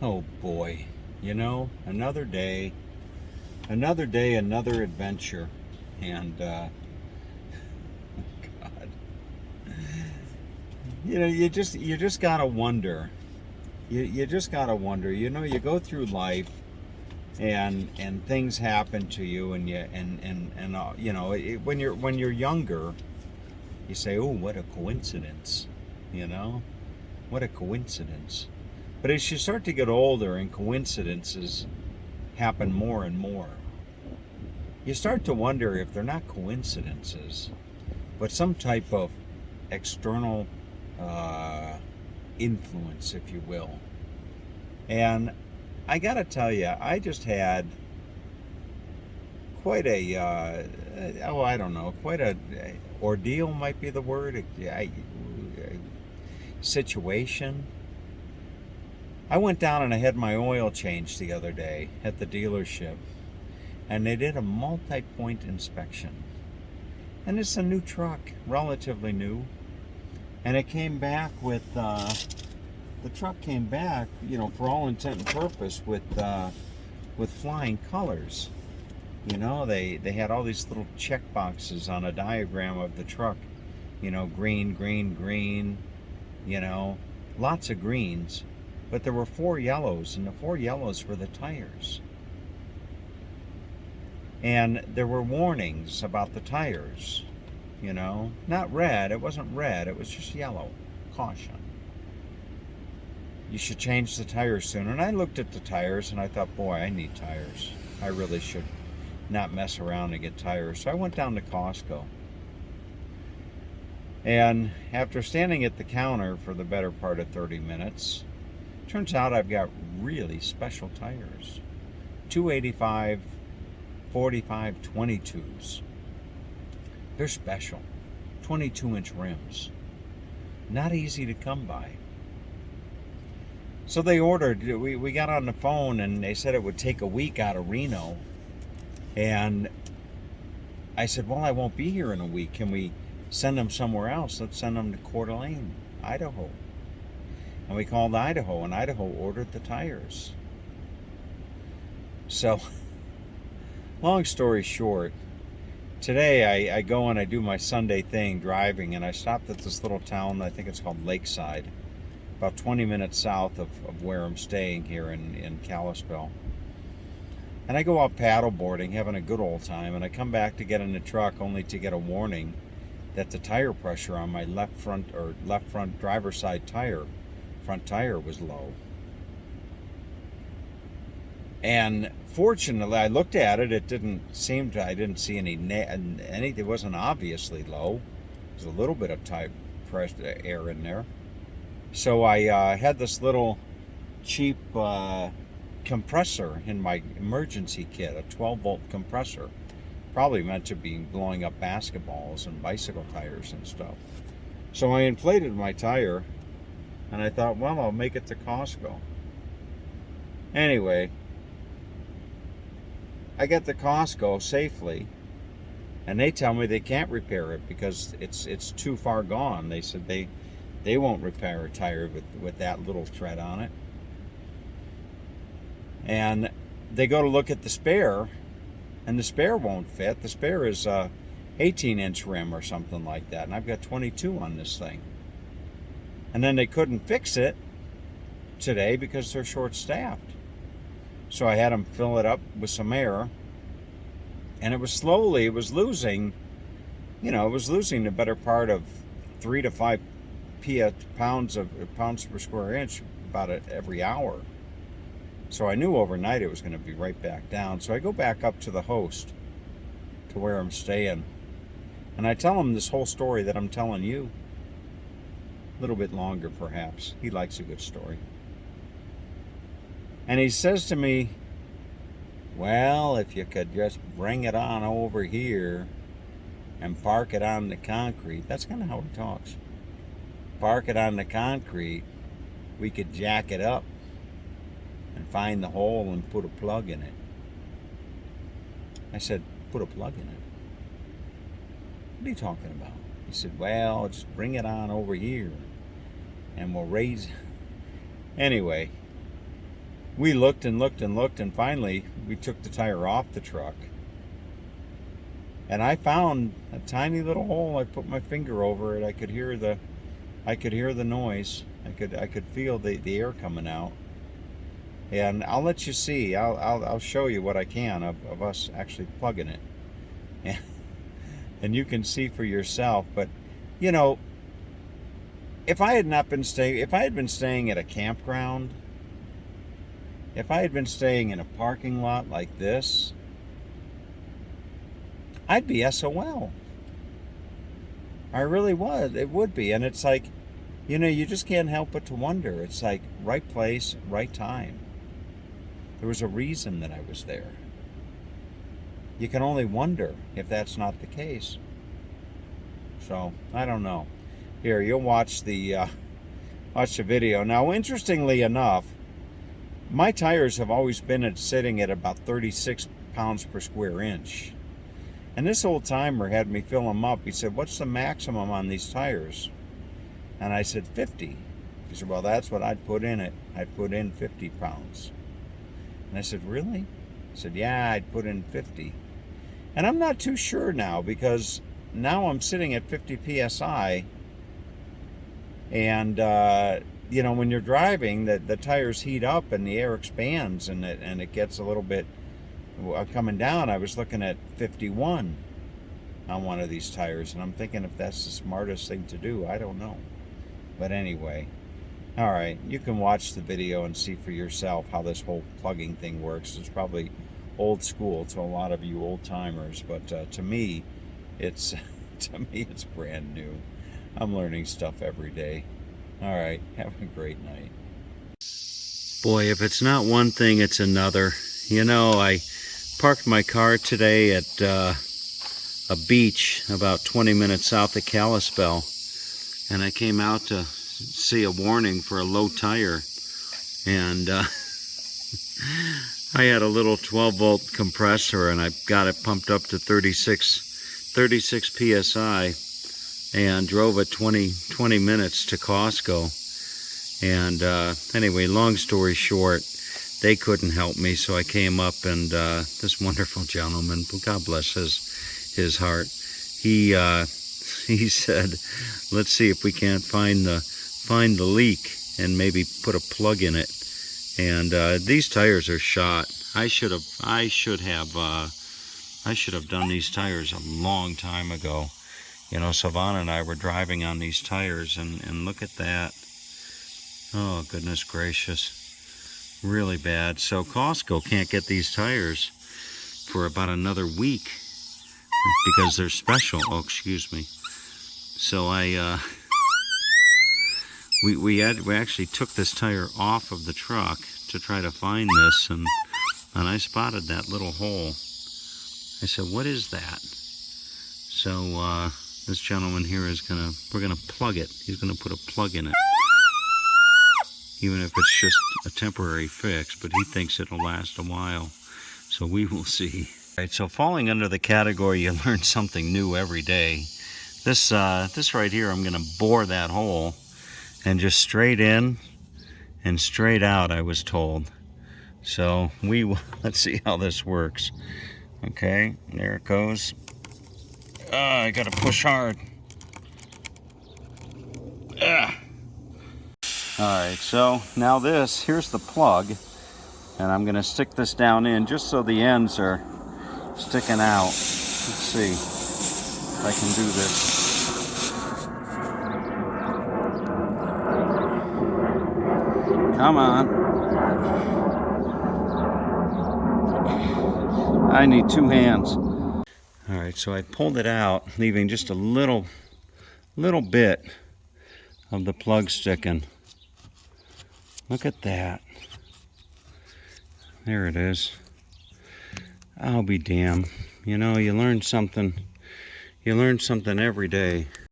Oh boy, another day, another adventure, and God, you just gotta wonder. You just gotta wonder. You go through life, and things happen to you, and when you're younger, you say, "Oh, what a coincidence," you know, what a coincidence. But as you start to get older, and coincidences happen more and more, you start to wonder if they're not coincidences, but some type of external uh, influence, if you will. And I gotta tell you, I just had quite a, I don't know, quite a ordeal might be the word, situation. I went down and I had my oil changed the other day at the dealership, and they did a multi-point inspection. And it's a new truck, relatively new, and it came back with the truck came back, for all intent and purpose, with flying colors. They had all these little check boxes on a diagram of the truck. Green, green, green. Lots of greens, but there were 4 yellows, and the 4 yellows were the tires. And there were warnings about the tires. Not red. It wasn't red. It was just yellow. Caution. You should change the tires soon. And I looked at the tires and I thought, boy, I need tires. I really should not mess around and get tires. So I went down to Costco. And after standing at the counter for the better part of 30 minutes, turns out I've got really special tires. 285, 45, 22s. They're special. 22-inch rims. Not easy to come by. So they ordered, we got on the phone and they said it would take a week out of Reno. And I said, well, I won't be here in a week. Can we send them somewhere else? Let's send them to Coeur d'Alene, Idaho. And we called Idaho, and Idaho ordered the tires. So, long story short, today I go and I do my Sunday thing driving, and I stopped at this little town, I think it's called Lakeside, about 20 minutes south of where I'm staying here in Kalispell. And I go out paddleboarding, having a good old time, and I come back to get in the truck only to get a warning that the tire pressure on my left front driver's side front tire was low. And fortunately, I looked at it. It didn't seem to. I didn't see any. It wasn't obviously low. There's a little bit of tire pressure air in there. So I had this little cheap compressor in my emergency kit, a 12-volt compressor, probably meant to be blowing up basketballs and bicycle tires and stuff. So I inflated my tire, and I thought, well, I'll make it to Costco. Anyway, I get to Costco safely, and they tell me they can't repair it because it's too far gone. They said they won't repair a tire with that little thread on it. And they go to look at the spare, and the spare won't fit. The spare is a 18-inch rim or something like that, and I've got 22 on this thing. And then they couldn't fix it today because they're short-staffed. So I had them fill it up with some air, and it was losing the better part of 3 to 5 pounds per square inch about every hour. So I knew overnight it was going to be right back down. So I go back up to the host, to where I'm staying, and I tell him this whole story that I'm telling you. A little bit longer, perhaps. He likes a good story. And he says to me, well, if you could just bring it on over here and park it on the concrete. That's kind of how he talks. Park it on the concrete, we could jack it up and find the hole and put a plug in it. I said, put a plug in it? What are you talking about? He said, well, just bring it on over here and we'll raise. Anyway, we looked and looked and looked, and finally we took the tire off the truck. And I found a tiny little hole. I put my finger over it. I could hear the noise. I could feel the air coming out. And I'll let you see. I'll show you what I can of us actually plugging it. And you can see for yourself. But you know, if I had been staying at a campground, if I had been staying in a parking lot like this, I'd be SOL. I really would. It would be. And it's like, you know, you just can't help but to wonder. It's like right place, right time. There was a reason that I was there. You can only wonder if that's not the case. So, I don't know. Here, you'll watch the video. Now, interestingly enough, my tires have always been sitting at about 36 pounds per square inch. And this old timer had me fill them up. He said, "What's the maximum on these tires?" And I said, 50. He said, "Well, that's what I'd put in it. I'd put in 50 pounds. And I said, "Really?" He said, "Yeah, I'd put in 50. And I'm not too sure now, because now I'm sitting at 50 PSI. And, you know, when you're driving, the tires heat up and the air expands, and it gets a little bit coming down. I was looking at 51 on one of these tires, and I'm thinking if that's the smartest thing to do. I don't know. But anyway, all right, you can watch the video and see for yourself how this whole plugging thing works. It's probably old school to a lot of you old timers, but to me it's brand new. I'm learning stuff every day. All right, have a great night. Boy, if it's not one thing, it's another. You know, I parked my car today at a beach about 20 minutes south of Kalispell, and I came out to see a warning for a low tire, and I had a little 12-volt compressor, and I got it pumped up to 36 PSI, and drove it 20 minutes to Costco. And anyway, long story short, they couldn't help me, so I came up, and this wonderful gentleman, God bless his heart, he said, "Let's see if we can't find the leak and maybe put a plug in it." And these tires are shot. I should have done these tires a long time ago. You know, Savannah and I were driving on these tires, and look at that. Oh, goodness gracious. Really bad. So Costco can't get these tires for about another week because they're special. Oh, excuse me. So we actually took this tire off of the truck to try to find this, and I spotted that little hole. I said, "What is that?" So this gentleman here we're gonna plug it. He's gonna put a plug in it, even if it's just a temporary fix, but he thinks it'll last a while. So we will see. All right, so falling under the category you learn something new every day. This right here, I'm gonna bore that hole, and just straight in and straight out, I was told. So let's see how this works. Okay, there it goes. I gotta push hard. Alright, so now here's the plug, and I'm gonna stick this down in just so the ends are sticking out. Let's see if I can do this. Come on. I need two hands. Alright, so I pulled it out, leaving just a little bit of the plug sticking. Look at that. There it is. I'll be damned. You know, you learn something every day.